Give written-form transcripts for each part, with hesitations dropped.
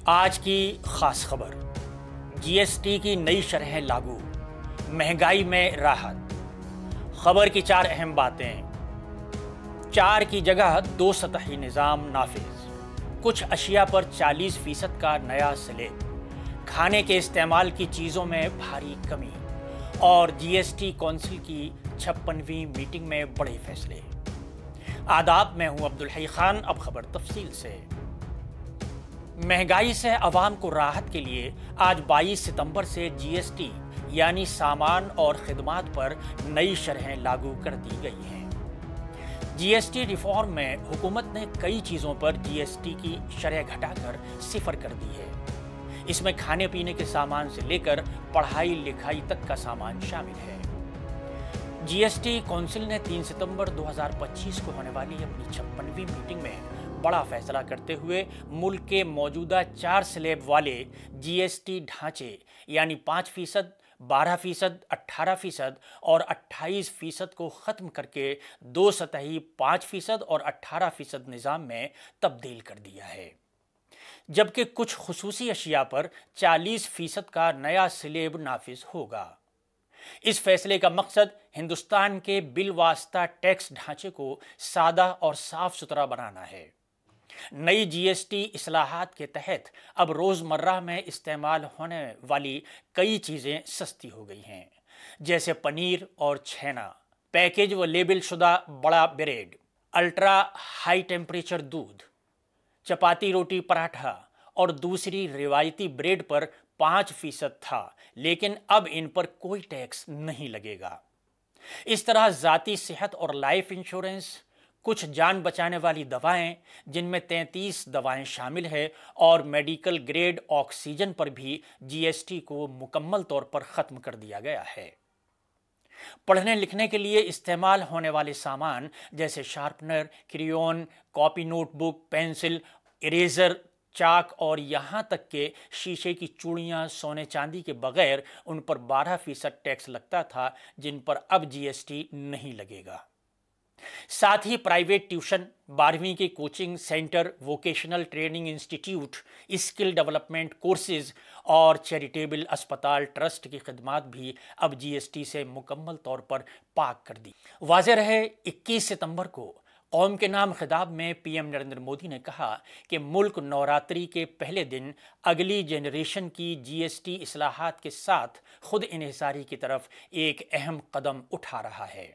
آج کی خاص خبر، جی ایس ٹی کی نئی شرحیں لاگو، مہنگائی میں راحت۔ خبر کی 4 اہم باتیں۔ 4 کی جگہ 2 سطحی نظام نافذ، کچھ اشیاء پر 40% کا نیا سلیب، کھانے کے استعمال کی چیزوں میں بھاری کمی، اور جی ایس ٹی کونسل کی 56ویں میٹنگ میں بڑے فیصلے۔ آداب، میں ہوں عبدالحی خان۔ اب خبر تفصیل سے۔ مہنگائی سے عوام کو راحت کے لیے آج 22 ستمبر سے جی ایس ٹی یعنی سامان اور خدمات پر نئی شرحیں لاگو کر دی گئی ہیں۔ جی ایس ٹی ریفارم میں حکومت نے کئی چیزوں پر جی ایس ٹی کی شرح گھٹا کر 0 کر دی ہے۔ اس میں کھانے پینے کے سامان سے لے کر پڑھائی لکھائی تک کا سامان شامل ہے۔ جی ایس ٹی کونسل نے 3 ستمبر 2025 کو ہونے والی اپنی 56ویں میٹنگ میں بڑا فیصلہ کرتے ہوئے ملک کے موجودہ 4 سلیب والے جی ایس ٹی ڈھانچے یعنی 5%، 12%، 18% اور 28% کو ختم کر کے 2 سطحی 5% اور 18% نظام میں تبدیل کر دیا ہے، جبکہ کچھ خصوصی اشیاء پر 40% کا نیا سلیب نافذ ہوگا۔ اس فیصلے کا مقصد ہندوستان کے بالواسطہ ٹیکس ڈھانچے کو سادہ اور صاف ستھرا بنانا ہے۔ نئی جی ایس ٹی اصلاحات کے تحت اب روزمرہ میں استعمال ہونے والی کئی چیزیں سستی ہو گئی ہیں، جیسے پنیر اور چھینا، پیکج و لیبل شدہ بڑا بریڈ، الٹرا ہائی ٹیمپریچر دودھ، چپاتی روٹی پراٹھا اور دوسری روایتی بریڈ پر 5% تھا، لیکن اب ان پر کوئی ٹیکس نہیں لگے گا۔ اس طرح ذاتی صحت اور لائف انشورنس، کچھ جان بچانے والی دوائیں جن میں 33 دوائیں شامل ہیں، اور میڈیکل گریڈ آکسیجن پر بھی جی ایس ٹی کو مکمل طور پر ختم کر دیا گیا ہے۔ پڑھنے لکھنے کے لیے استعمال ہونے والے سامان جیسے sharpener, کریون، copy note book, pencil, eraser, چاک اور یہاں تک کہ شیشے کی چوڑیاں سونے چاندی کے بغیر ان پر 12% ٹیکس لگتا تھا، جن پر اب جی ایس ٹی نہیں لگے گا۔ ساتھ ہی پرائیویٹ ٹیوشن، 12ویں کے coaching centre, vocational training institute, skill development courses اور چیریٹیبل اسپتال ٹرسٹ کی خدمات بھی اب جی ایس ٹی سے مکمل طور پر پاک کر دی۔ واضح رہے، 21 ستمبر کو قوم کے نام خطاب میں پی ایم نریندر مودی نے کہا کہ ملک نوراتری کے پہلے دن اگلی جنریشن کی جی ایس ٹی اصلاحات کے ساتھ خود انحصاری کی طرف ایک اہم قدم اٹھا رہا ہے۔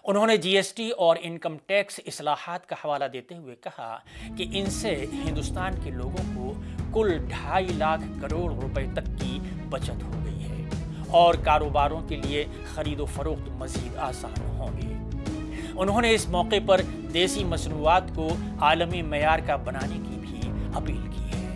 انہوں نے جی ایس ٹی اور انکم ٹیکس اصلاحات کا حوالہ دیتے ہوئے کہا کہ ان سے ہندوستان کے لوگوں کو کل 2.5 لاکھ کروڑ روپے تک کی بچت ہو گئی ہے، اور کاروباروں کے لیے خرید و فروخت مزید آسان ہوں گے۔ انہوں نے اس موقع پر دیسی مصنوعات کو عالمی معیار کا بنانے کی بھی اپیل کی ہے۔